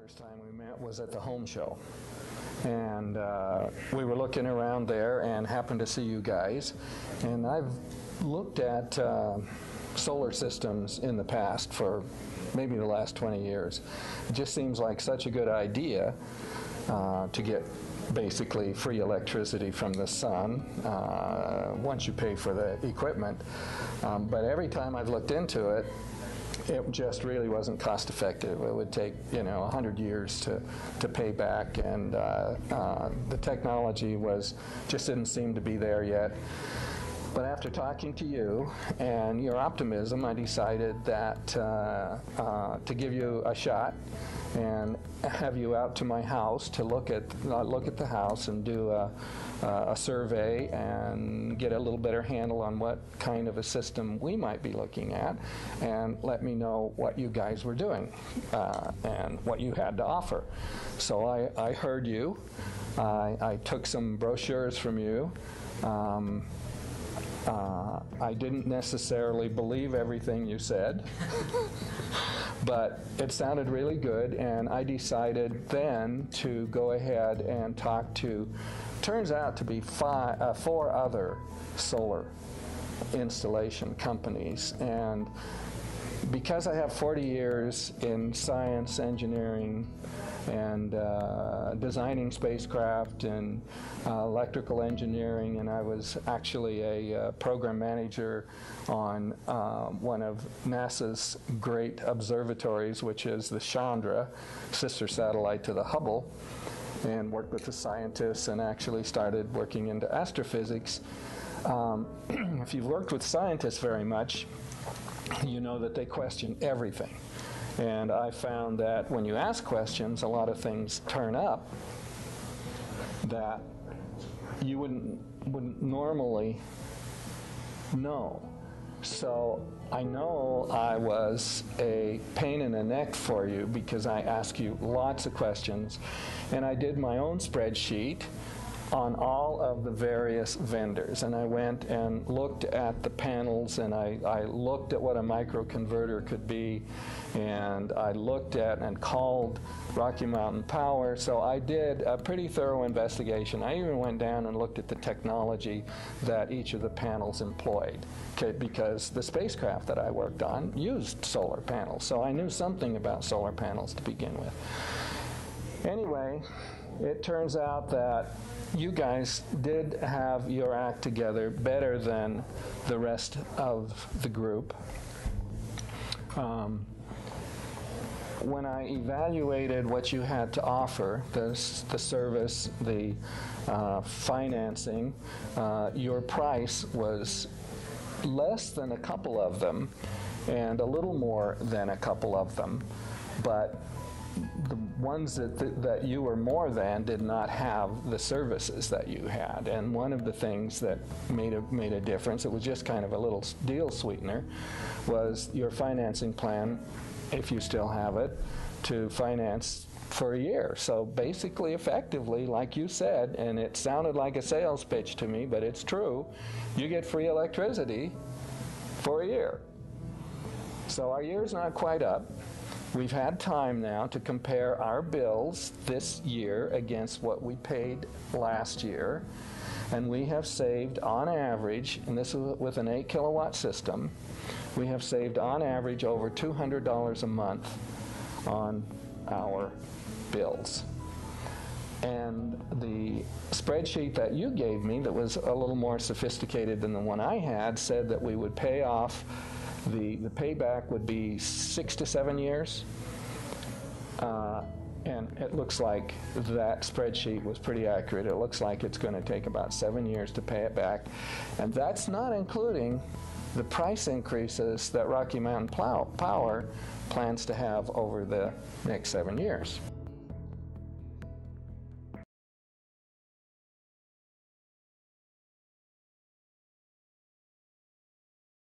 First time we met was at the home show, and we were looking around there and happened to see you guys. And I've looked at solar systems in the past for maybe the last 20 years. It just seems like such a good idea to get basically free electricity from the sun once you pay for the equipment. But every time I've looked into it, it just really wasn't cost effective. It would take, 100 years to pay back, and the technology just didn't seem to be there yet. But after talking to you and your optimism, I decided that to give you a shot and have you out to my house to look at the house and do a survey and get a little better handle on what kind of a system we might be looking at, and let me know what you guys were doing and what you had to offer. So I heard you. I took some brochures from you. I didn't necessarily believe everything you said, but it sounded really good, and I decided then to go ahead and talk to, turns out to be four other solar installation companies. And because I have 40 years in science, engineering, and designing spacecraft and electrical engineering, and I was actually a program manager on one of NASA's great observatories, which is the Chandra, sister satellite to the Hubble, and worked with the scientists and actually started working into astrophysics. If you've worked with scientists very much, you know that they question everything. And I found that when you ask questions, a lot of things turn up that you wouldn't normally know. So I know I was a pain in the neck for you because I asked you lots of questions, and I did my own spreadsheet on all of the various vendors, and I went and looked at the panels, and I looked at what a microconverter could be, and I looked at and called Rocky Mountain Power. So I did a pretty thorough investigation. I even went down and looked at the technology that each of the panels employed, because the spacecraft that I worked on used solar panels, so I knew something about solar panels to begin with. Anyway, it turns out that you guys did have your act together better than the rest of the group. When I evaluated what you had to offer, the service, the financing, your price was less than a couple of them and a little more than a couple of them, but the ones that you were more than did not have the services that you had. And one of the things that made a difference, it was just kind of a little deal sweetener, was your financing plan, if you still have it, to finance for a year. So basically, effectively, like you said, and it sounded like a sales pitch to me, but it's true, you get free electricity for a year. So our year's not quite up. We've had time now to compare our bills this year against what we paid last year, and we have saved on average, and this is with an 8 kilowatt system, we have saved on average over $200 a month on our bills. And the spreadsheet that you gave me that was a little more sophisticated than the one I had said that we would pay off, the payback would be 6 to 7 years. And it looks like that spreadsheet was pretty accurate. It looks like it's going to take about 7 years to pay it back. And that's not including the price increases that Rocky Mountain Power plans to have over the next 7 years.